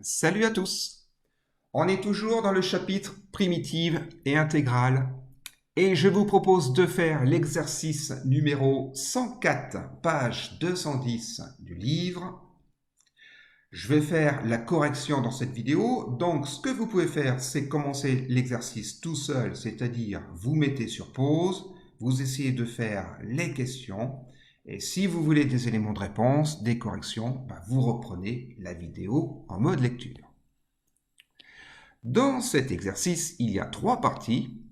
Salut à tous! On est toujours dans le chapitre primitive et intégrale et je vous propose de faire l'exercice numéro 104, page 210 du livre. Je vais faire la correction dans cette vidéo, donc ce que vous pouvez faire, c'est commencer l'exercice tout seul, c'est-à-dire vous mettez sur pause, vous essayez de faire les questions et si vous voulez des éléments de réponse, des corrections, vous reprenez la vidéo en mode lecture. Dans cet exercice, il y a trois parties.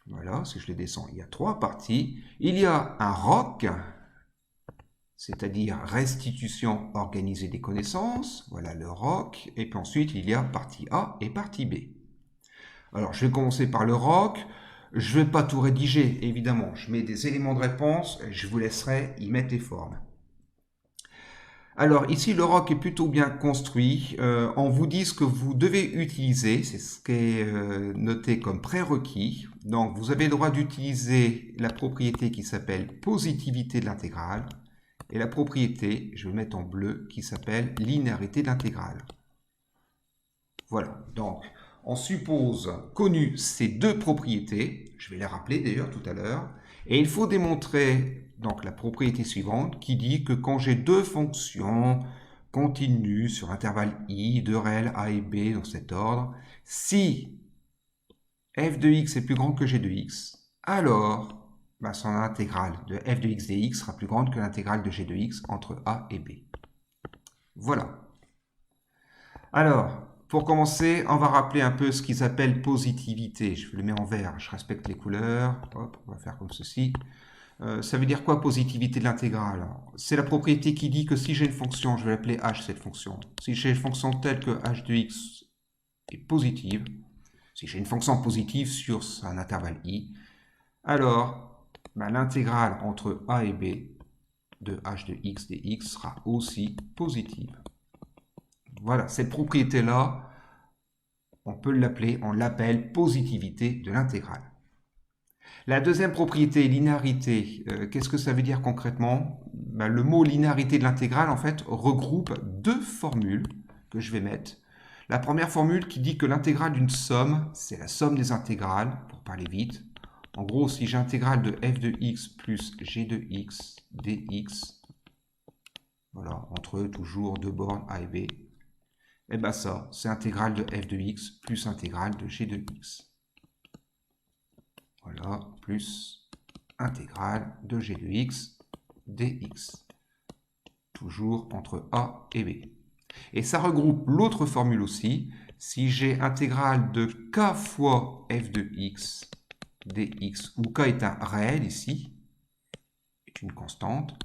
Voilà, si je les descends, il y a trois parties. Il y a un ROC, c'est-à-dire restitution organisée des connaissances. Voilà le ROC. Et puis ensuite, il y a partie A et partie B. Alors, je vais commencer par le ROC. Je ne vais pas tout rédiger, évidemment. Je mets des éléments de réponse et je vous laisserai y mettre les formes. Alors ici, le ROC est plutôt bien construit. On vous dit ce que vous devez utiliser, c'est ce qui est noté comme prérequis. Donc vous avez le droit d'utiliser la propriété qui s'appelle positivité de l'intégrale et la propriété, je vais mettre en bleu, qui s'appelle linéarité de l'intégrale. Voilà, donc on suppose connu ces deux propriétés, je vais les rappeler d'ailleurs tout à l'heure, et il faut démontrer donc la propriété suivante qui dit que quand j'ai deux fonctions continues sur intervalle i, deux réels a et b dans cet ordre, si f de x est plus grand que g de x, alors son intégrale de f de x dx sera plus grande que l'intégrale de g de x entre a et b. Voilà. Alors, pour commencer, on va rappeler un peu ce qu'ils appellent positivité. Je le mets en vert, je respecte les couleurs. Hop, on va faire comme ceci. Ça veut dire quoi, positivité de l'intégrale? C'est la propriété qui dit que si j'ai une fonction, je vais l'appeler h, cette fonction. Si j'ai une fonction telle que h de x est positive, si j'ai une fonction positive sur un intervalle i, alors l'intégrale entre a et b de h de x dx sera aussi positive. Voilà, cette propriété-là, on peut l'appeler, on l'appelle positivité de l'intégrale. La deuxième propriété, linéarité, qu'est-ce que ça veut dire concrètement? Le mot linéarité de l'intégrale, en fait, regroupe deux formules que je vais mettre. La première formule qui dit que l'intégrale d'une somme, c'est la somme des intégrales, pour parler vite. En gros, si j'ai intégrale de f de x plus g de x dx, voilà, entre toujours deux bornes a et b, et bien ça, c'est intégrale de f de x plus intégrale de g de x. Voilà, plus intégrale de g de x dx. Toujours entre a et b. Et ça regroupe l'autre formule aussi. Si j'ai intégrale de k fois f de x dx, où k est un réel ici, est une constante,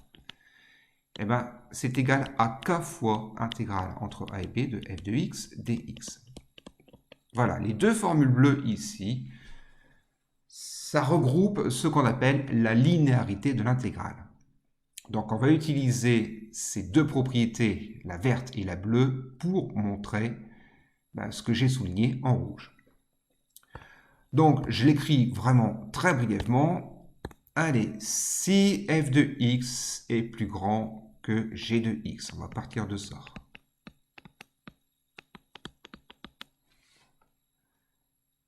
et c'est égal à k fois intégrale entre a et b de f de x dx. Voilà, les deux formules bleues ici, ça regroupe ce qu'on appelle la linéarité de l'intégrale. Donc on va utiliser ces deux propriétés, la verte et la bleue, pour montrer ce que j'ai souligné en rouge. Donc je l'écris vraiment très brièvement. Allez, si f de x est plus grand que g de x, on va partir de ça.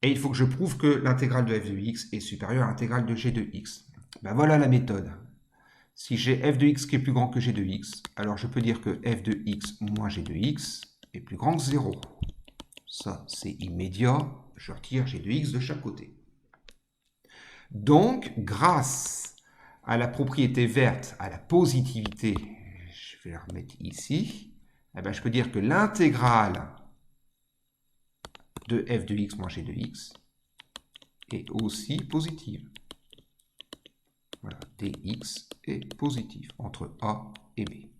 Et il faut que je prouve que l'intégrale de f de x est supérieure à l'intégrale de g de x. Voilà la méthode. Si j'ai f de x qui est plus grand que g de x, alors je peux dire que f de x moins g de x est plus grand que 0. Ça, c'est immédiat. Je retire g de x de chaque côté. Donc, grâce à la propriété verte, à la positivité, je vais la remettre ici, je peux dire que l'intégrale de f de x moins g de x est aussi positive. Voilà, dx est positif entre a et b.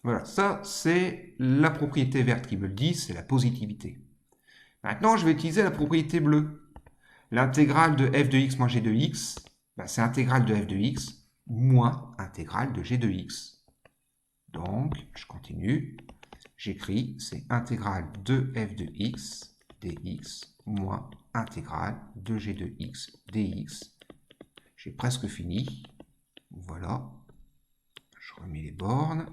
Voilà, ça c'est la propriété verte qui me le dit, c'est la positivité. Maintenant, je vais utiliser la propriété bleue. L'intégrale de f de x moins g de x, c'est intégrale de f de x moins intégrale de g de x. Donc, je continue. J'écris, c'est intégrale de f de x dx moins intégrale de g de x dx. J'ai presque fini. Voilà. Je remets les bornes.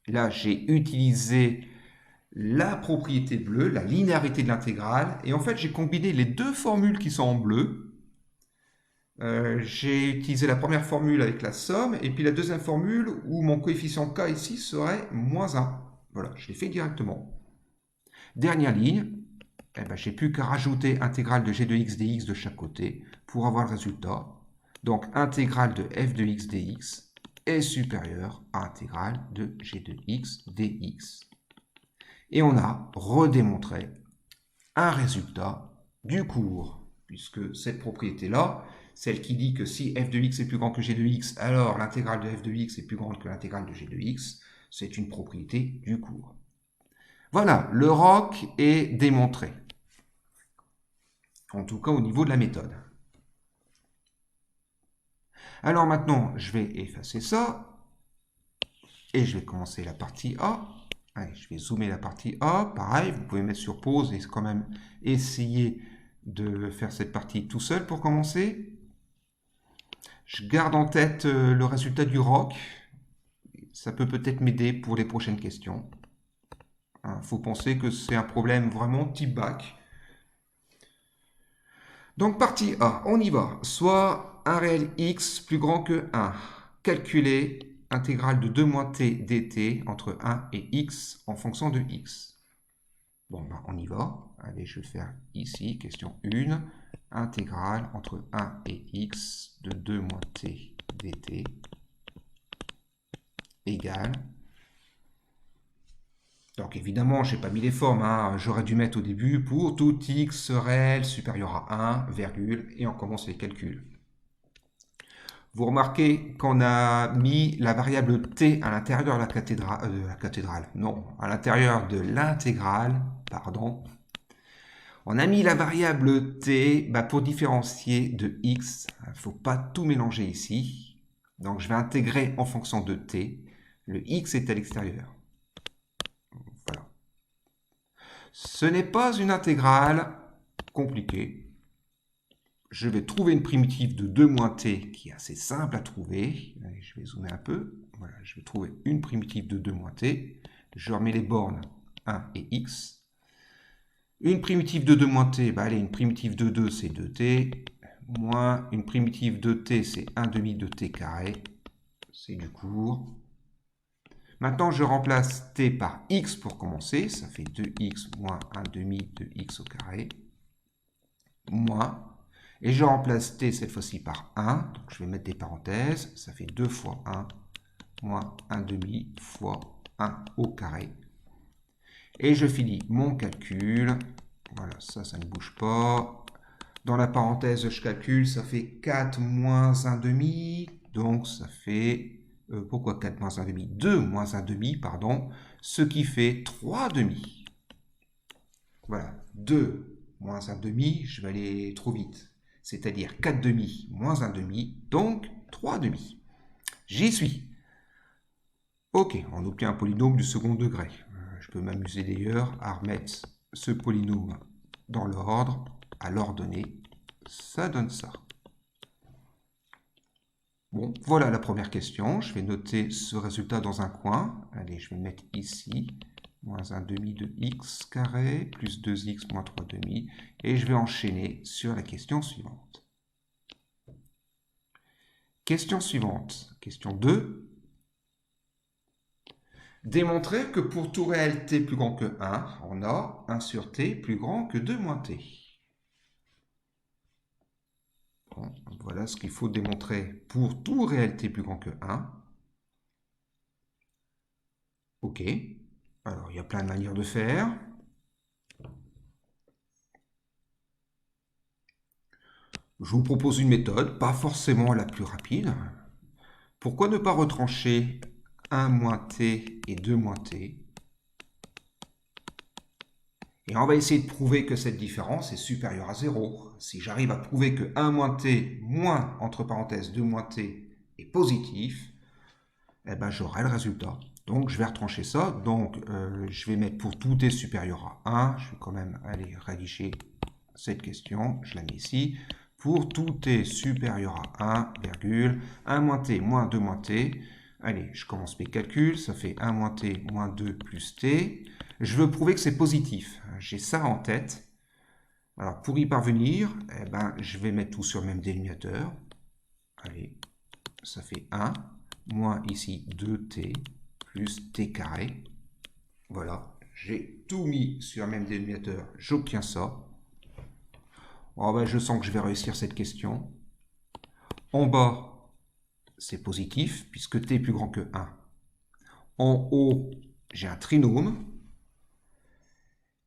Là, j'ai utilisé la propriété bleue, la linéarité de l'intégrale, et en fait, j'ai combiné les deux formules qui sont en bleu. J'ai utilisé la première formule avec la somme, et puis la deuxième formule où mon coefficient k ici serait moins 1. Voilà, je l'ai fait directement. Dernière ligne, eh ben, j'ai plus qu'à rajouter intégrale de g de x dx de chaque côté pour avoir le résultat. Donc intégrale de f de x dx est supérieure à intégrale de g de x dx. Et on a redémontré un résultat du cours, puisque cette propriété-là, celle qui dit que si f de x est plus grand que g de x, alors l'intégrale de f de x est plus grande que l'intégrale de g de x, c'est une propriété du cours. Voilà, le ROC est démontré, en tout cas au niveau de la méthode. Alors maintenant, je vais effacer ça, et je vais commencer la partie A. Allez, je vais zoomer la partie A, pareil, vous pouvez mettre sur pause et quand même essayer de faire cette partie tout seul pour commencer. Je garde en tête le résultat du ROC, ça peut peut-être m'aider pour les prochaines questions. Il faut penser que c'est un problème vraiment type bac. Donc partie A, on y va. Soit un réel x plus grand que 1. Calculer intégrale de 2 moins t dt entre 1 et x en fonction de x. Bon, ben, on y va. Allez, je vais faire ici, question 1. Intégrale entre 1 et x de 2 moins t dt égale. Donc évidemment, je n'ai pas mis les formes, hein. J'aurais dû mettre au début pour tout x réel supérieur à 1, virgule, et on commence les calculs. Vous remarquez qu'on a mis la variable t à l'intérieur de la cathédrale, non, à l'intérieur de l'intégrale, pardon. On a mis la variable t pour différencier de x. Il ne faut pas tout mélanger ici. Donc je vais intégrer en fonction de t. Le x est à l'extérieur. Voilà. Ce n'est pas une intégrale compliquée. Je vais trouver une primitive de 2 moins t qui est assez simple à trouver. Allez, je vais zoomer un peu. Voilà, je vais trouver une primitive de 2 moins t. Je remets les bornes 1 et x. Une primitive de 2 moins t, allez, une primitive de 2 c'est 2t. Moins une primitive de t c'est 1 demi de t carré. C'est du cours. Maintenant, je remplace t par x pour commencer. Ça fait 2x moins 1 demi de x au carré. Moins. Et je remplace t cette fois-ci par 1. Donc, je vais mettre des parenthèses. Ça fait 2 fois 1 moins 1 demi fois 1 au carré. Et je finis mon calcul. Voilà, ça ne bouge pas. Dans la parenthèse, je calcule. Ça fait 4 moins 1 demi. Donc, ça fait... pourquoi 4 moins 1 demi? 2 moins 1 demi, pardon. Ce qui fait 3 demi. Voilà, 2 moins 1 demi, je vais aller trop vite. C'est-à-dire 4 demi moins 1 demi, donc 3 demi. J'y suis. Ok, on obtient un polynôme du second degré. Je peux m'amuser d'ailleurs à remettre ce polynôme dans l'ordre, à l'ordonnée. Ça donne ça. Bon, voilà la première question. Je vais noter ce résultat dans un coin. Allez, je vais mettre ici. Moins 1 demi de x carré, plus 2x moins 3 demi. Et je vais enchaîner sur la question suivante. Question suivante. Question 2. Démontrer que pour tout réel t plus grand que 1, on a 1 sur t plus grand que 2 moins t. Bon, voilà ce qu'il faut démontrer pour tout réel t plus grand que 1. Ok. Alors, il y a plein de manières de faire. Je vous propose une méthode, pas forcément la plus rapide. Pourquoi ne pas retrancher 1 moins t et 2 moins t? Et on va essayer de prouver que cette différence est supérieure à 0. Si j'arrive à prouver que 1 moins t moins, entre parenthèses, 2 moins t est positif, eh ben, j'aurai le résultat. Donc, je vais retrancher ça. Donc, je vais mettre pour tout t supérieur à 1. Je vais quand même aller rédiger cette question. Je la mets ici. Pour tout t supérieur à 1, virgule, 1 moins t moins 2 moins t. Allez, je commence mes calculs, ça fait 1 moins t moins 2 plus t. Je veux prouver que c'est positif. J'ai ça en tête. Alors, pour y parvenir, eh ben, je vais mettre tout sur le même dénominateur. Allez, ça fait 1, moins ici 2t, plus t carré. Voilà, j'ai tout mis sur le même dénominateur, j'obtiens ça. Oh ben, je sens que je vais réussir cette question. En bas, c'est positif, puisque t est plus grand que 1. En haut, j'ai un trinôme.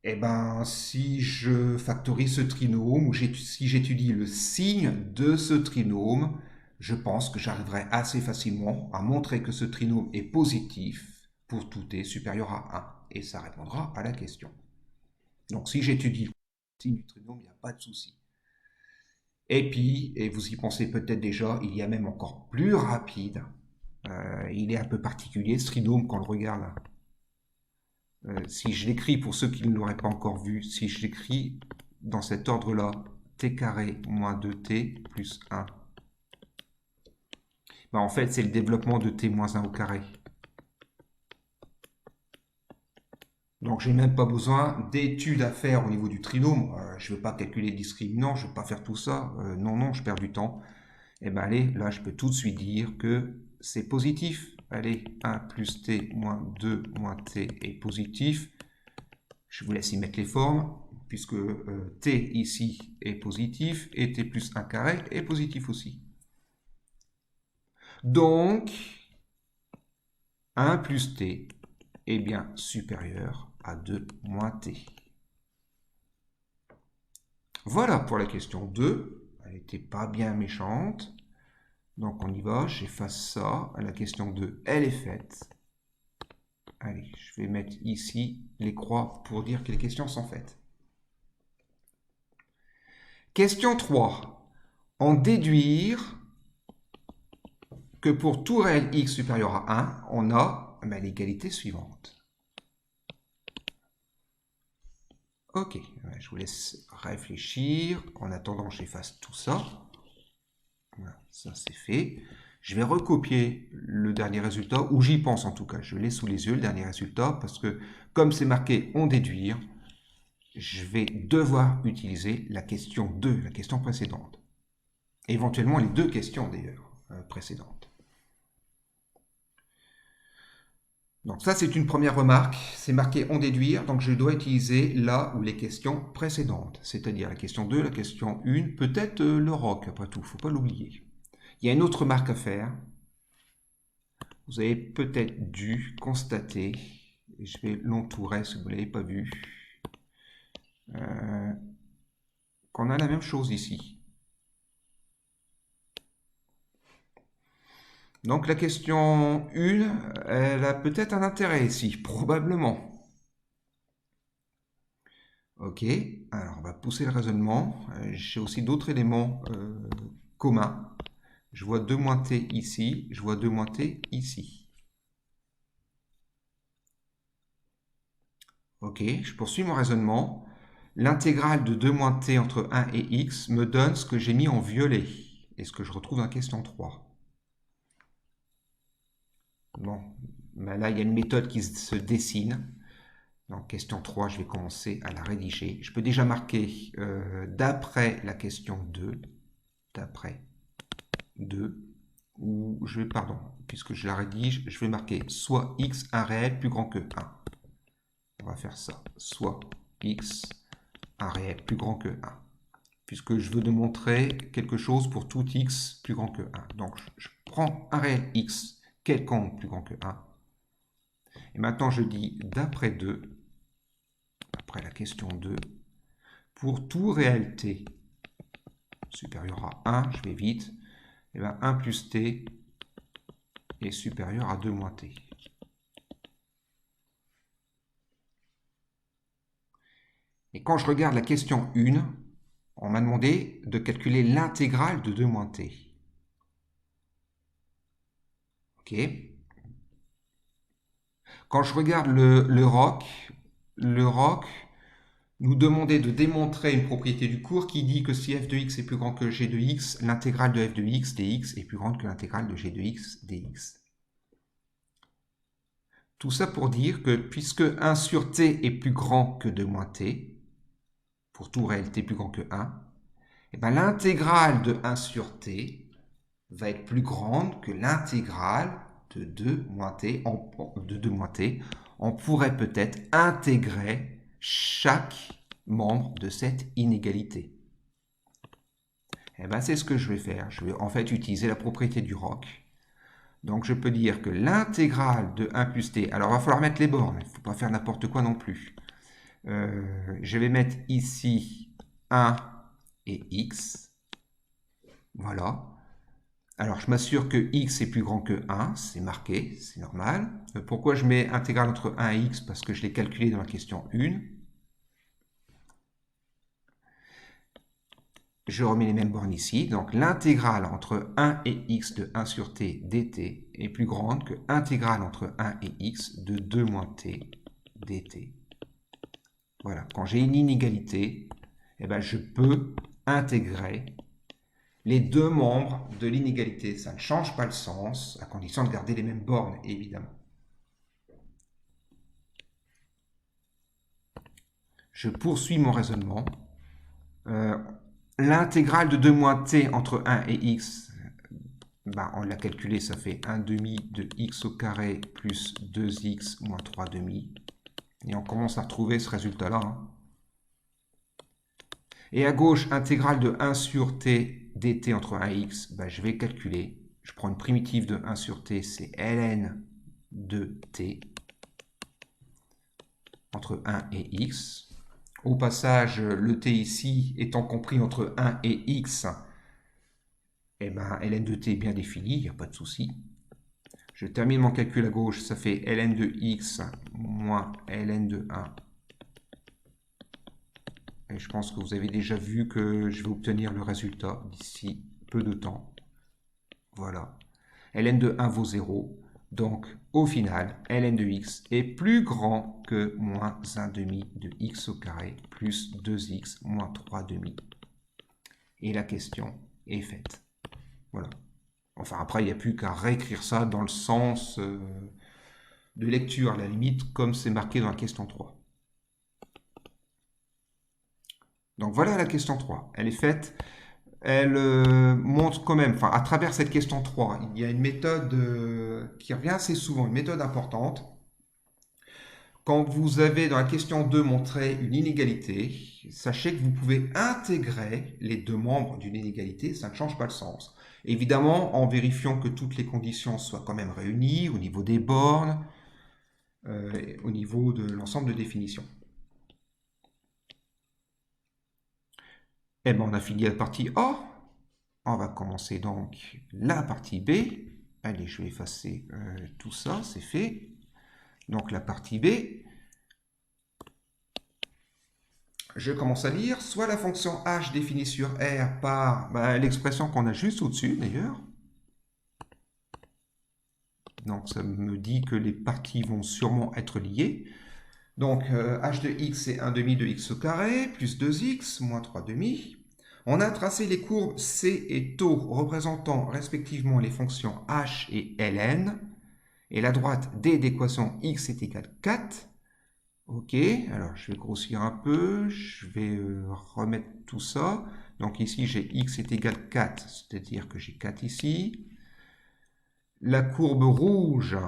Eh ben, si je factorise ce trinôme, ou si j'étudie le signe de ce trinôme, je pense que j'arriverai assez facilement à montrer que ce trinôme est positif pour tout t supérieur à 1. Et ça répondra à la question. Donc si j'étudie le signe du trinôme, il n'y a pas de souci. Et puis, et vous y pensez peut-être déjà, il y a même encore plus rapide. Il est un peu particulier ce trinôme quand on le regarde. Si je l'écris, pour ceux qui ne l'auraient pas encore vu, si je l'écris dans cet ordre-là, t carré moins 2t plus 1, ben en fait, c'est le développement de t moins 1 au carré. Donc, j'ai même pas besoin d'études à faire au niveau du trinôme. Je ne veux pas calculer les discriminants, je ne veux pas faire tout ça. Non, je perds du temps. Et bien, allez, là, je peux tout de suite dire que c'est positif. Allez, 1 plus t moins 2 moins t est positif. Je vous laisse y mettre les formes, puisque t ici est positif, et t plus 1 carré est positif aussi. Donc, 1 plus t est bien supérieur à 2 moins t. Voilà pour la question 2. Elle n'était pas bien méchante. Donc on y va, j'efface ça. La question 2, elle est faite. Allez, je vais mettre ici les croix pour dire que les questions sont faites. Question 3. En déduire que pour tout réel x supérieur à 1, on a l'égalité suivante. Ok, je vous laisse réfléchir. En attendant, j'efface tout ça. Voilà, ça c'est fait. Je vais recopier le dernier résultat, ou j'y pense en tout cas. Je l'ai sous les yeux, le dernier résultat, parce que comme c'est marqué en déduire, je vais devoir utiliser la question 2, la question précédente. Éventuellement les deux questions d'ailleurs précédentes. Donc ça c'est une première remarque, c'est marqué en déduire, donc je dois utiliser là où les questions précédentes, c'est-à-dire la question 2, la question 1, peut-être le ROC après tout, il ne faut pas l'oublier. Il y a une autre remarque à faire. Vous avez peut-être dû constater, et je vais l'entourer si vous ne l'avez pas vu, qu'on a la même chose ici. Donc la question 1, elle a peut-être un intérêt ici, probablement. Ok, alors on va pousser le raisonnement. J'ai aussi d'autres éléments communs. Je vois 2 moins t ici, je vois 2 moins t ici. Ok, je poursuis mon raisonnement. L'intégrale de 2 moins t entre 1 et x me donne ce que j'ai mis en violet et ce que je retrouve dans la question 3. Bon, ben là, il y a une méthode qui se dessine. Donc, question 3, je vais commencer à la rédiger. Je peux déjà marquer d'après la question 2, d'après 2, ou je vais, pardon, puisque je la rédige, je vais marquer soit x, un réel plus grand que 1. On va faire ça, soit x, un réel plus grand que 1. Puisque je veux démontrer quelque chose pour tout x plus grand que 1. Donc, je prends un réel x quelconque plus grand que 1. Et maintenant, je dis d'après 2, après la question 2, pour tout réel t supérieur à 1, je vais vite, et bien 1 plus t est supérieur à 2 moins t. Et quand je regarde la question 1, on m'a demandé de calculer l'intégrale de 2 moins t. Ok. Quand je regarde le ROC nous demandait de démontrer une propriété du cours qui dit que si f de x est plus grand que g de x, l'intégrale de f de x dx est plus grande que l'intégrale de g de x dx. Tout ça pour dire que puisque 1 sur t est plus grand que 2 moins t, pour tout réel t plus grand que 1, et bien l'intégrale de 1 sur t va être plus grande que l'intégrale de 2 moins t. On pourrait peut-être intégrer chaque membre de cette inégalité. Et bien c'est ce que je vais faire. Je vais en fait utiliser la propriété du ROC. Donc je peux dire que l'intégrale de 1 plus t, alors il va falloir mettre les bornes, il ne faut pas faire n'importe quoi non plus. Je vais mettre ici 1 et x. Voilà. Alors je m'assure que x est plus grand que 1, c'est marqué, c'est normal. Pourquoi je mets intégrale entre 1 et x? Parce que je l'ai calculé dans la question 1. Je remets les mêmes bornes ici. Donc l'intégrale entre 1 et x de 1 sur t dt est plus grande que l'intégrale entre 1 et x de 2 moins t dt. Voilà, quand j'ai une inégalité, eh ben, je peux intégrer les deux membres de l'inégalité. Ça ne change pas le sens, à condition de garder les mêmes bornes, évidemment. Je poursuis mon raisonnement. L'intégrale de 2 moins t entre 1 et x, ben, on l'a calculé, ça fait 1 demi de x au carré plus 2x moins 3 demi. Et on commence à retrouver ce résultat-là. Hein. Et à gauche, intégrale de 1 sur t dt entre 1 et x, ben, je vais calculer. Je prends une primitive de 1 sur t, c'est ln de t entre 1 et x. Au passage, le t ici étant compris entre 1 et x, eh ben, ln de t est bien défini, il n'y a pas de souci. Je termine mon calcul à gauche, ça fait ln de x moins ln de 1. Et je pense que vous avez déjà vu que je vais obtenir le résultat d'ici peu de temps. Voilà. ln de 1 vaut 0. Donc, au final, ln de x est plus grand que moins 1 demi de x au carré plus 2x moins 3 demi. Et la question est faite. Voilà. Enfin, après, il n'y a plus qu'à réécrire ça dans le sens de lecture, à la limite, comme c'est marqué dans la question 3. Donc voilà la question 3. Elle est faite. Elle montre quand même, enfin, à travers cette question 3, il y a une méthode qui revient assez souvent, une méthode importante. Quand vous avez dans la question 2 montré une inégalité, sachez que vous pouvez intégrer les deux membres d'une inégalité, ça ne change pas le sens. Évidemment, en vérifiant que toutes les conditions soient quand même réunies au niveau des bornes, au niveau de l'ensemble de définitions. Eh bien, on a fini la partie A. On va commencer donc la partie B. Allez, je vais effacer tout ça, c'est fait. Donc la partie B, je commence à lire soit la fonction h définie sur R par l'expression qu'on a juste au-dessus d'ailleurs. Donc ça me dit que les parties vont sûrement être liées. Donc h de x c'est 1 demi de x au carré plus 2x moins 3 demi. On a tracé les courbes C et taux représentant respectivement les fonctions h et ln. Et la droite D d'équation x est égale 4. Ok, alors je vais grossir un peu, je vais remettre tout ça. Donc ici j'ai x est égal 4, c'est-à-dire que j'ai 4 ici. La courbe rouge,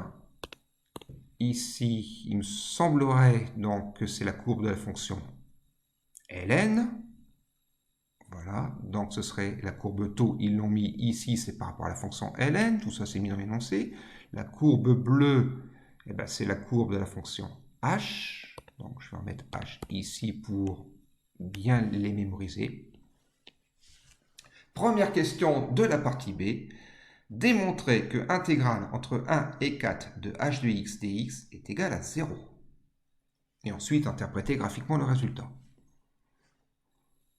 ici, il me semblerait donc que c'est la courbe de la fonction ln. Voilà, donc ce serait la courbe taux, ils l'ont mis ici, c'est par rapport à la fonction ln, tout ça c'est mis dans l'énoncé. La courbe bleue, eh ben, c'est la courbe de la fonction h. Donc je vais remettre h ici pour bien les mémoriser. Première question de la partie B. Démontrer que intégrale entre 1 et 4 de h de x dx est égale à 0. Et ensuite interpréter graphiquement le résultat.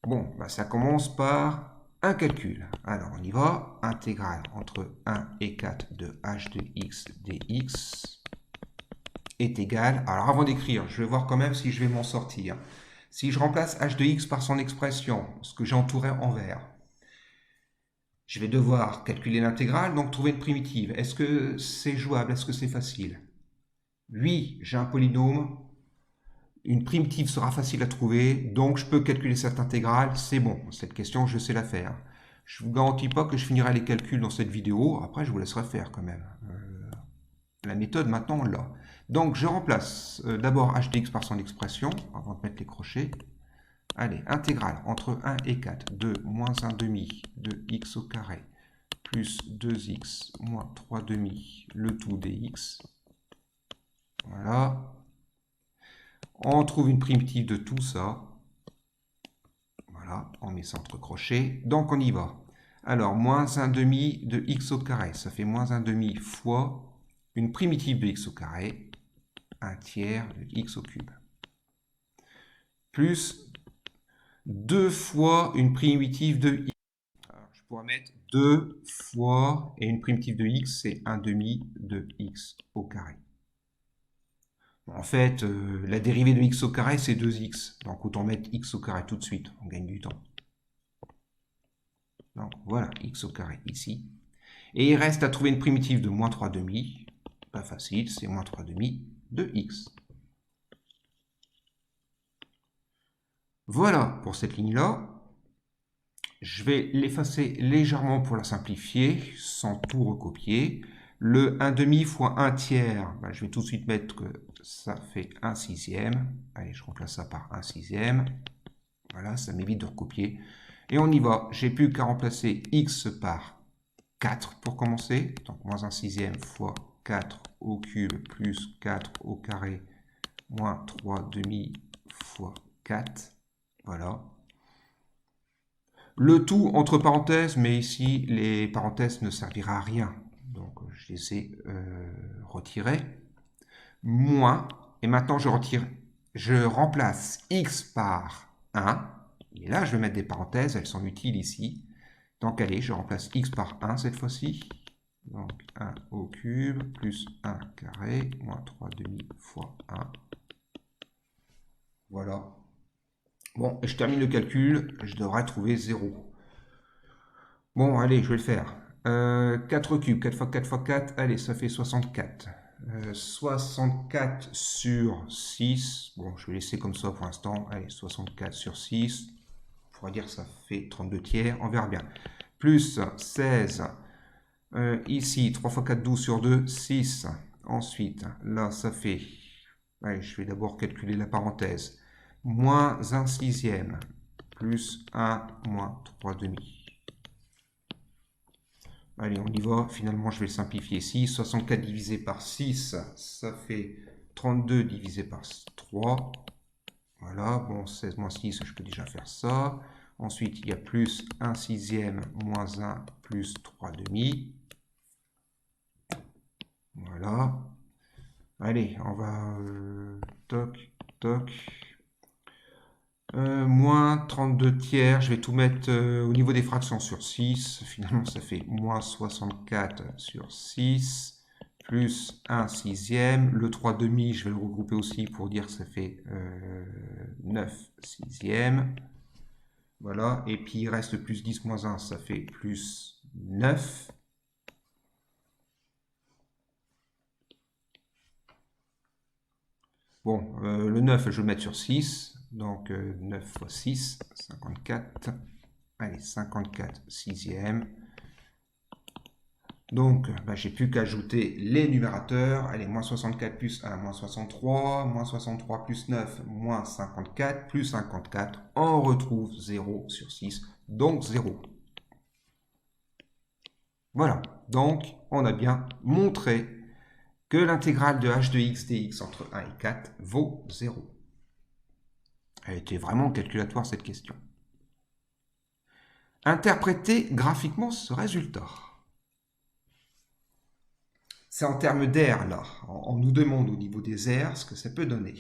Bon, ça commence par un calcul. Alors on y va. Intégrale entre 1 et 4 de h de x dx est égale... Alors avant d'écrire, je vais voir quand même si je vais m'en sortir. Si je remplace h de x par son expression, ce que j'ai entouré en vert, je vais devoir calculer l'intégrale, donc trouver une primitive. Est-ce que c'est jouable? Est-ce que c'est facile? Oui, j'ai un polynôme. Une primitive sera facile à trouver, donc je peux calculer cette intégrale. C'est bon, cette question, je sais la faire. Je ne vous garantis pas que je finirai les calculs dans cette vidéo. Après, je vous laisserai faire quand même. La méthode, maintenant, on l'a. Donc, je remplace d'abord h de x par son expression, avant de mettre les crochets. Allez, intégrale entre 1 et 4 de moins 1 demi de x au carré plus 2x moins 3 demi, le tout dx. Voilà. On trouve une primitive de tout ça. Voilà, on met ça entre crochets. Donc, on y va. Alors, moins 1 demi de x au carré, ça fait moins 1 demi fois une primitive de x au carré, 1 tiers de x au cube. Plus 2 fois une primitive de x. Alors, je pourrais mettre 2 fois, et une primitive de x, c'est 1 demi de x au carré. En fait, la dérivée de x au carré, c'est 2x. Donc, autant mettre x au carré tout de suite, on gagne du temps. Donc, voilà, x au carré ici. Et il reste à trouver une primitive de moins 3 demi. Pas facile, c'est moins 3 demi de x. Voilà pour cette ligne-là. Je vais l'effacer légèrement pour la simplifier, sans tout recopier. Le 1 demi fois 1 tiers, ben, je vais tout de suite mettre que ça fait 1 sixième. Allez, je remplace ça par 1 sixième. Voilà, ça m'évite de recopier. Et on y va. J'ai plus qu'à remplacer x par 4 pour commencer. Donc, moins 1 sixième fois 4 au cube plus 4 au carré moins 3 demi fois 4. Voilà. Le tout entre parenthèses, mais ici, les parenthèses ne servira à rien. Donc, je les ai retirées. Moins, et maintenant je remplace x par 1. Et là, je vais mettre des parenthèses, elles sont utiles ici. Donc, allez, je remplace x par 1 cette fois-ci. Donc, 1 au cube plus 1 carré moins 3 demi fois 1. Voilà. Bon, et je termine le calcul, je devrais trouver 0. Bon, allez, je vais le faire. 4 au cube, 4 fois 4 fois 4, allez, ça fait 64. 64 sur 6, bon, je vais laisser comme ça pour l'instant. Allez, 64 sur 6, on pourrait dire que ça fait 32 tiers, on verra bien. Plus 16, ici, 3 fois 4, 12 sur 2, 6. Ensuite, là, ça fait, allez, je vais d'abord calculer la parenthèse. Moins 1 sixième, plus 1 moins 3 demi. Allez, on y va. Finalement, je vais le simplifier ici. 64 divisé par 6, ça fait 32 divisé par 3. Voilà, bon, 16 moins 6, je peux déjà faire ça. Ensuite, il y a plus 1 sixième moins 1 plus 3 demi. Voilà. Allez, on va... toc, toc. Moins 32 tiers, je vais tout mettre au niveau des fractions sur 6. Finalement, ça fait moins 64 sur 6, plus 1 sixième. Le 3 demi, je vais le regrouper aussi pour dire que ça fait 9 sixièmes. Voilà, et puis il reste plus 10 moins 1, ça fait plus 9. Bon, le 9, je vais le mettre sur 6. Donc 9 fois 6, 54. Allez, 54 sixième. Donc, j'ai plus qu'à ajouter les numérateurs. Allez, moins 64 plus 1, moins 63. Moins 63 plus 9, moins 54. Plus 54, on retrouve 0 sur 6. Donc 0. Voilà. Donc, on a bien montré que l'intégrale de h de x dx entre 1 et 4 vaut 0. Elle était vraiment calculatoire, cette question. Interprétez graphiquement ce résultat. C'est en termes d'air, là. On nous demande au niveau des airs ce que ça peut donner.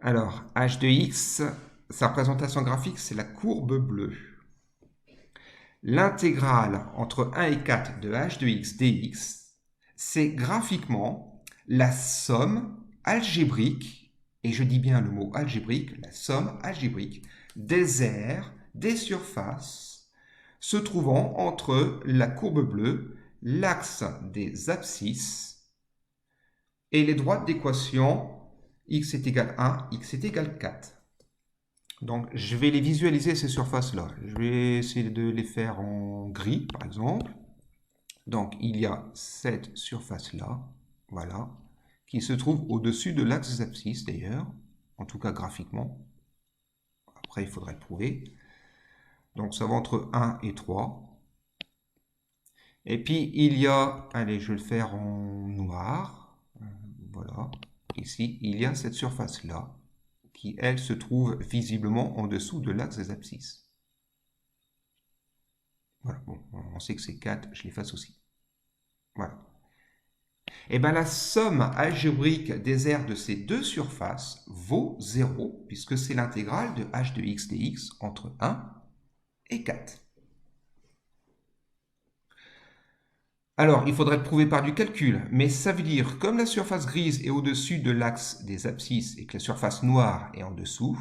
Alors, h de x, sa représentation graphique, c'est la courbe bleue. L'intégrale entre 1 et 4 de h de x dx, c'est graphiquement la somme algébrique, et je dis bien le mot algébrique, la somme algébrique des aires, des surfaces, se trouvant entre la courbe bleue, l'axe des abscisses et les droites d'équation x est égal à 1, x est égal à 4. Donc, je vais les visualiser, ces surfaces-là. Je vais essayer de les faire en gris, par exemple. Donc, il y a cette surface-là, voilà, qui se trouve au-dessus de l'axe des abscisses, d'ailleurs, en tout cas graphiquement. Après, il faudrait le prouver. Donc, ça va entre 1 et 3. Et puis, il y a, allez, je vais le faire en noir. Voilà, ici, il y a cette surface-là, qui, elle, se trouve visiblement en dessous de l'axe des abscisses. Voilà, bon, on sait que c'est 4, je l'efface aussi. Voilà. Et bien la somme algébrique des aires de ces deux surfaces vaut 0, puisque c'est l'intégrale de h de x dx entre 1 et 4. Alors, il faudrait le prouver par du calcul, mais ça veut dire, comme la surface grise est au-dessus de l'axe des abscisses et que la surface noire est en dessous,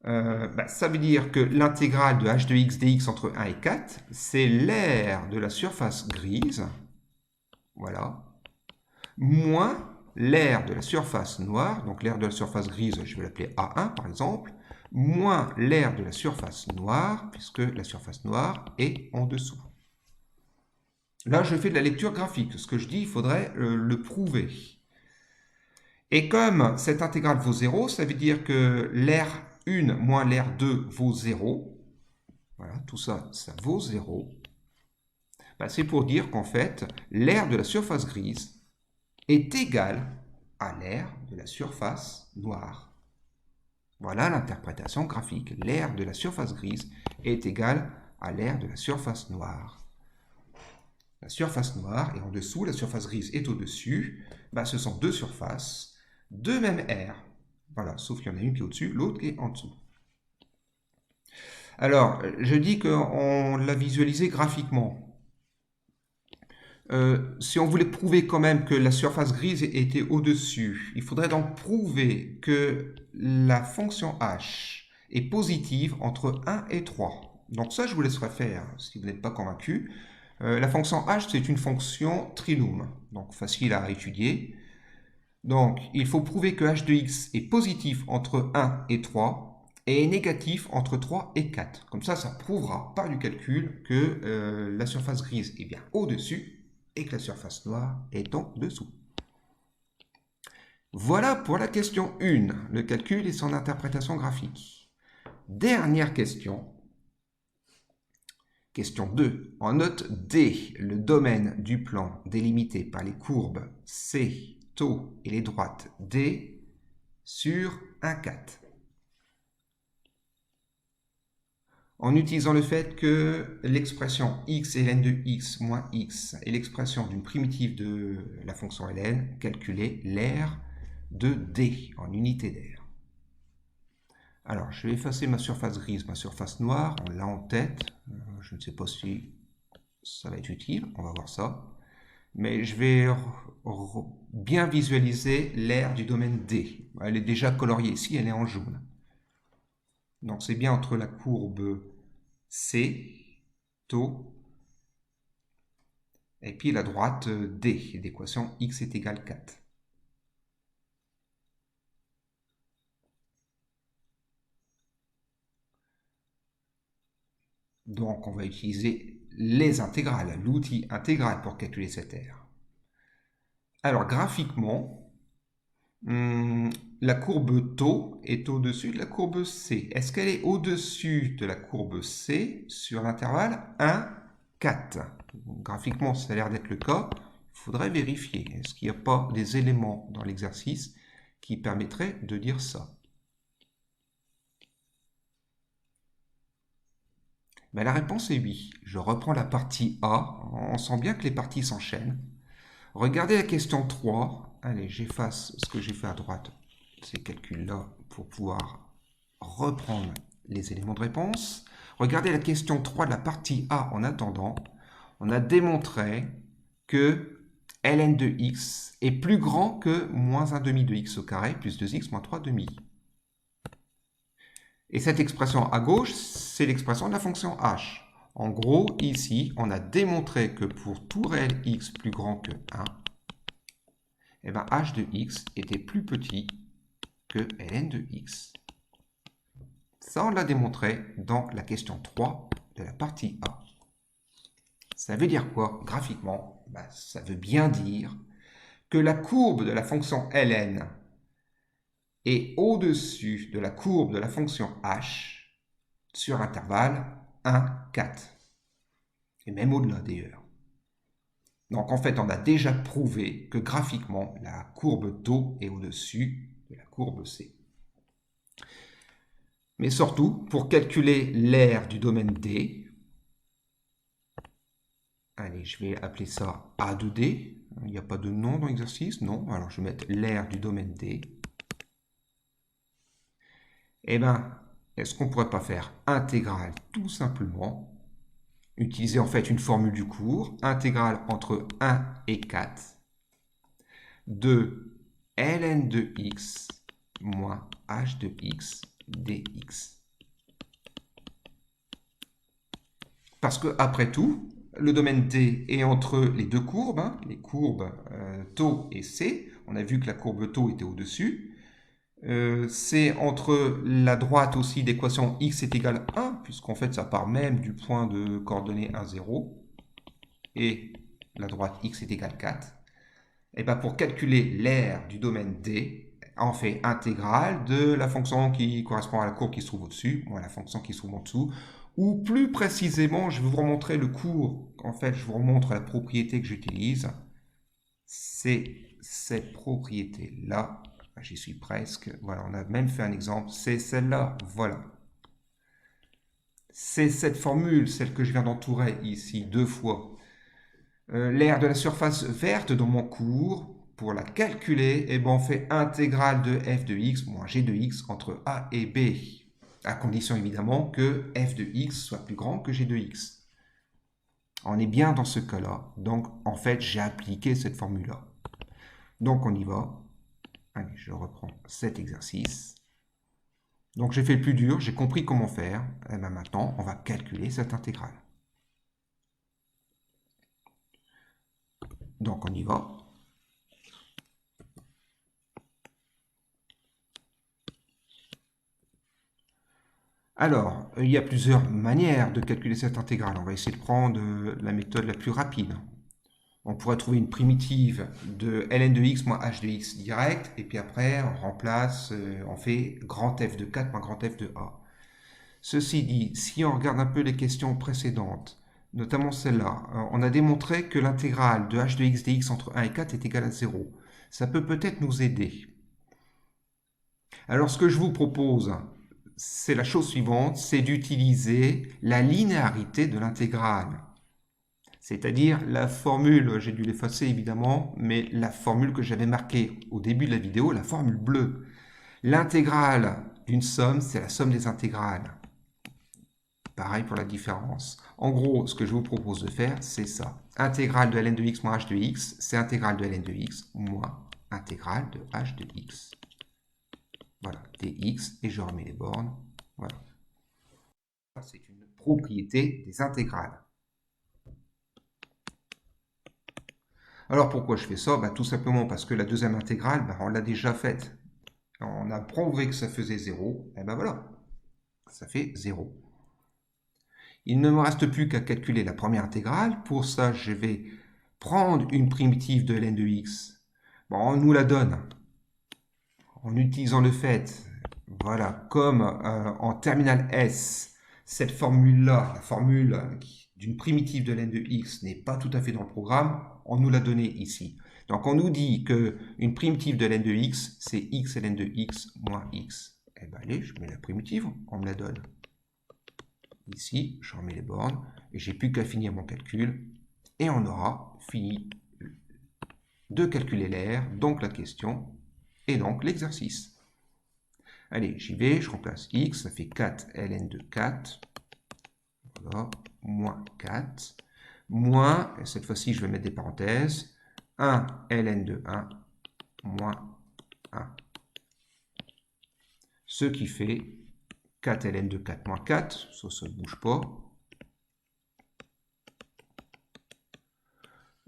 ça veut dire que l'intégrale de h de x dx entre 1 et 4, c'est l'aire de la surface grise, voilà, moins l'aire de la surface noire, donc l'aire de la surface grise, je vais l'appeler A1 par exemple, moins l'aire de la surface noire, puisque la surface noire est en dessous. Là, je fais de la lecture graphique. Ce que je dis, il faudrait le prouver. Et comme cette intégrale vaut 0, ça veut dire que l'aire 1 moins l'aire 2 vaut 0. Voilà, tout ça, ça vaut 0. C'est pour dire qu'en fait, l'aire de la surface grise est égale à l'aire de la surface noire. Voilà l'interprétation graphique. L'aire de la surface grise est égale à l'aire de la surface noire. La surface noire est en dessous, la surface grise est au-dessus. Ce sont deux surfaces, deux mêmes aires. Voilà, sauf qu'il y en a une qui est au-dessus, l'autre qui est en dessous. Alors, je dis qu'on l'a visualisé graphiquement. Si on voulait prouver quand même que la surface grise était au-dessus, il faudrait donc prouver que la fonction h est positive entre 1 et 3. Donc ça, je vous laisserai faire si vous n'êtes pas convaincu. La fonction h, c'est une fonction trinôme, donc facile à étudier. Donc, il faut prouver que h de x est positif entre 1 et 3 et est négatif entre 3 et 4. Comme ça prouvera par du calcul que la surface grise est bien au-dessus et que la surface noire est en dessous. Voilà pour la question 1, le calcul et son interprétation graphique. Dernière question. Question 2. En note D, le domaine du plan délimité par les courbes C, taux et les droites D sur un 4. En utilisant le fait que l'expression x ln de x moins x est l'expression d'une primitive de la fonction ln, calculer l'aire de D en unité d'aire. Alors, je vais effacer ma surface grise, ma surface noire, on l'a en tête. Je ne sais pas si ça va être utile, on va voir ça. Mais je vais bien visualiser l'aire du domaine D. Elle est déjà coloriée ici, elle est en jaune. Donc c'est bien entre la courbe C, taux, et puis la droite D, d'équation x est égal à 4. Donc on va utiliser les intégrales, l'outil intégral pour calculer cette aire. Alors graphiquement, la courbe taux est au-dessus de la courbe C. Est-ce qu'elle est au-dessus de la courbe C sur l'intervalle 1, 4? Graphiquement, ça a l'air d'être le cas. Il faudrait vérifier. Est-ce qu'il n'y a pas des éléments dans l'exercice qui permettraient de dire ça? La réponse est oui. Je reprends la partie A. On sent bien que les parties s'enchaînent. Regardez la question 3. Allez, j'efface ce que j'ai fait à droite, ces calculs-là, pour pouvoir reprendre les éléments de réponse. Regardez la question 3 de la partie A en attendant. On a démontré que ln de x est plus grand que moins 1 demi de x au carré plus 2x moins 3 demi. Et cette expression à gauche, c'est l'expression de la fonction h. En gros, ici, on a démontré que pour tout réel x plus grand que 1, eh ben, h de x était plus petit que ln de x. Ça, on l'a démontré dans la question 3 de la partie A. Ça veut dire quoi graphiquement? Ben, ça veut bien dire que la courbe de la fonction ln est au-dessus de la courbe de la fonction h sur intervalle 1, 4. Et même au-delà d'ailleurs. Donc en fait, on a déjà prouvé que graphiquement, la courbe taux est au-dessus de la courbe C. Mais surtout, pour calculer l'aire du domaine D, allez, je vais appeler ça A de D. Il n'y a pas de nom dans l'exercice, non. Alors je vais mettre l'aire du domaine D. Eh bien, est-ce qu'on ne pourrait pas faire intégrale tout simplement, utiliser en fait une formule du cours, intégrale entre 1 et 4 de ln de x moins h de x dx. Parce que, après tout, le domaine D est entre les deux courbes, hein, les courbes taux et C. On a vu que la courbe taux était au-dessus. C'est entre la droite aussi d'équation x est égal à 1, puisqu'en fait ça part même du point de coordonnées 1, 0, et la droite x est égal à 4. Et bien pour calculer l'aire du domaine D, on fait intégrale de la fonction qui correspond à la courbe qui se trouve au-dessus, moins la fonction qui se trouve en dessous, ou plus précisément, je vais vous remontrer le cours, en fait je vous remontre la propriété que j'utilise, c'est cette propriété-là, j'y suis presque, voilà, on a même fait un exemple, c'est celle-là, voilà. C'est cette formule, celle que je viens d'entourer ici deux fois. L'aire de la surface verte dans mon cours, pour la calculer, eh ben on fait intégrale de f de x moins g de x entre a et b, à condition évidemment que f de x soit plus grand que g de x. On est bien dans ce cas-là, donc en fait j'ai appliqué cette formule-là. Donc on y va. Allez, je reprends cet exercice. Donc j'ai fait le plus dur, j'ai compris comment faire. Et bien maintenant, on va calculer cette intégrale. Donc on y va. Alors, il y a plusieurs manières de calculer cette intégrale. On va essayer de prendre la méthode la plus rapide. On pourrait trouver une primitive de ln de x moins h de x direct, et puis après on remplace, on fait grand f de 4 moins grand f de a. Ceci dit, si on regarde un peu les questions précédentes, notamment celle-là, on a démontré que l'intégrale de h de x dx entre 1 et 4 est égale à 0. Ça peut peut-être nous aider. Alors ce que je vous propose, c'est la chose suivante, c'est d'utiliser la linéarité de l'intégrale. C'est-à-dire la formule, j'ai dû l'effacer évidemment, mais la formule que j'avais marquée au début de la vidéo, la formule bleue. L'intégrale d'une somme, c'est la somme des intégrales. Pareil pour la différence. En gros, ce que je vous propose de faire, c'est ça. Intégrale de ln de x moins h de x, c'est intégrale de ln de x moins intégrale de h de x. Voilà, dx, et je remets les bornes. Voilà. C'est une propriété des intégrales. Alors pourquoi je fais ça? Tout simplement parce que la deuxième intégrale, on l'a déjà faite. On a prouvé que ça faisait 0, et ben voilà, ça fait 0. Il ne me reste plus qu'à calculer la première intégrale. Pour ça, je vais prendre une primitive de ln de x. Bon, on nous la donne en utilisant le fait, voilà, comme en terminale S, cette formule-là, la formule d'une primitive de ln de x n'est pas tout à fait dans le programme, on nous l'a donné ici. Donc on nous dit qu'une primitive de ln de x, c'est x ln de x moins x. Eh bien allez, je mets la primitive, on me la donne. Ici, je remets les bornes, et j'ai plus qu'à finir mon calcul, et on aura fini de calculer l'aire, donc la question, et donc l'exercice. Allez, j'y vais, je remplace x, ça fait 4 ln de 4, voilà, moins 4, moins, et cette fois-ci je vais mettre des parenthèses, 1 ln de 1, moins 1. Ce qui fait 4 ln de 4 moins 4, ça ne bouge pas,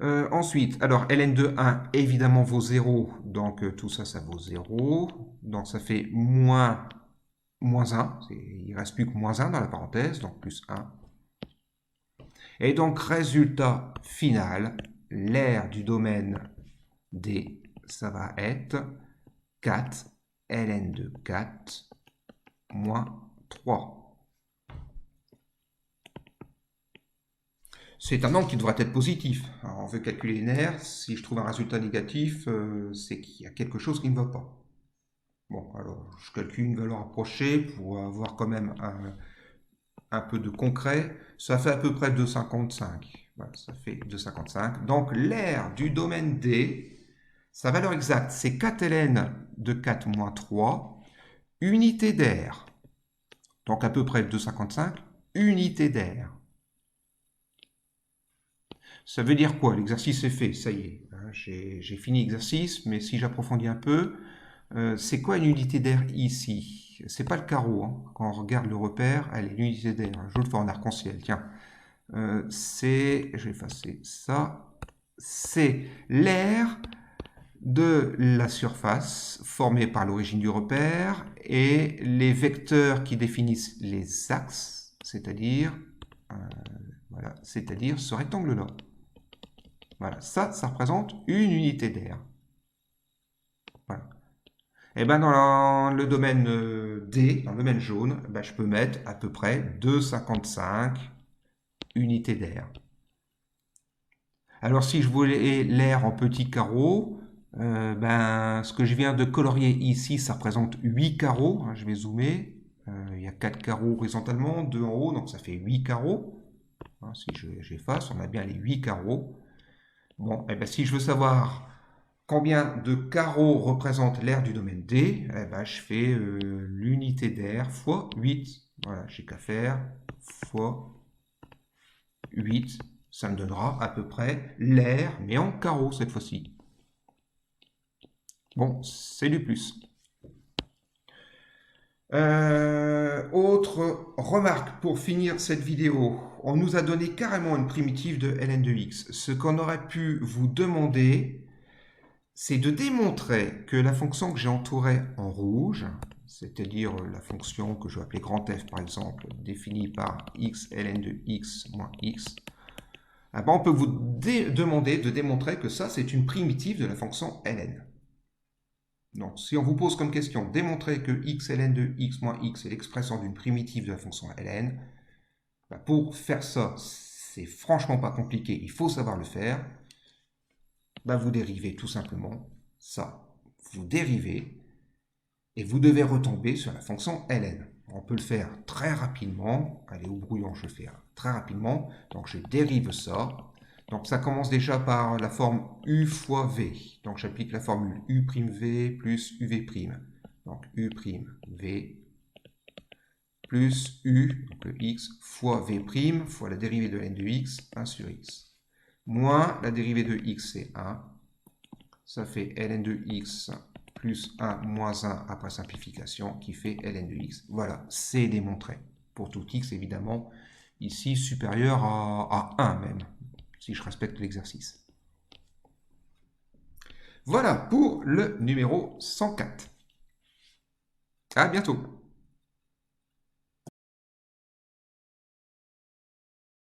Ensuite, alors ln de 1 évidemment vaut 0, donc tout ça, ça vaut 0. Donc ça fait moins 1, il ne reste plus que moins 1 dans la parenthèse, donc plus 1. Et donc résultat final, l'aire du domaine D, ça va être 4 ln de 4 moins 3. C'est un angle qui devrait être positif. Alors, on veut calculer une aire. Si je trouve un résultat négatif, c'est qu'il y a quelque chose qui ne va pas. Bon, alors je calcule une valeur approchée pour avoir quand même un peu de concret. Ça fait à peu près 2,55. Voilà, ça fait 2,55. Donc l'aire du domaine D, sa valeur exacte, c'est 4 ln de 4 moins 3, unité d'aire. Donc à peu près 2,55, unité d'aire. Ça veut dire quoi? L'exercice est fait, ça y est. J'ai fini l'exercice, mais si j'approfondis un peu, c'est quoi une unité d'aire ici? C'est pas le carreau, hein. Quand on regarde le repère, elle est l'unité d'air. Je le fais en arc-en-ciel, tiens. Je vais effacer ça. C'est l'aire de la surface formée par l'origine du repère et les vecteurs qui définissent les axes, c'est-à-dire voilà, c'est-à-dire ce rectangle-là. Voilà, ça représente une unité d'aire. Voilà. Et bien dans le domaine D, dans le domaine jaune, ben, je peux mettre à peu près 2,55 unités d'aire. Alors si je voulais l'air en petits carreaux, ben, ce que je viens de colorier ici, ça représente 8 carreaux. Je vais zoomer. Il y a 4 carreaux horizontalement, 2 en haut, donc ça fait 8 carreaux. Si j'efface, on a bien les 8 carreaux. Bon, et ben, si je veux savoir combien de carreaux représente l'aire du domaine D, eh ben, je fais l'unité d'aire fois 8. Voilà, j'ai qu'à faire fois 8. Ça me donnera à peu près l'aire, mais en carreaux cette fois-ci. Bon, c'est du plus. Autre remarque pour finir cette vidéo. On nous a donné carrément une primitive de ln de x. Ce qu'on aurait pu vous demander, c'est de démontrer que la fonction que j'ai entourée en rouge, c'est-à-dire la fonction que je vais appeler grand F par exemple, définie par x ln de x moins x, eh ben on peut vous demander de démontrer que ça c'est une primitive de la fonction ln. Donc si on vous pose comme question, démontrer que x ln de x moins x est l'expression d'une primitive de la fonction ln, ben pour faire ça, c'est franchement pas compliqué, il faut savoir le faire. Ben vous dérivez tout simplement ça. Vous dérivez et vous devez retomber sur la fonction ln. On peut le faire très rapidement. Allez, au brouillon, je le fais très rapidement. Donc je dérive ça. Donc ça commence déjà par la forme u fois v. Donc j'applique la formule u'v plus uv'. Donc u'v plus u, donc le x, fois v' fois la dérivée de n de x, 1 sur x. Moins la dérivée de x, c'est 1. Ça fait ln de x plus 1 moins 1 après simplification qui fait ln de x. Voilà, c'est démontré. Pour tout x, évidemment, ici supérieur à 1 même, si je respecte l'exercice. Voilà pour le numéro 104. À bientôt.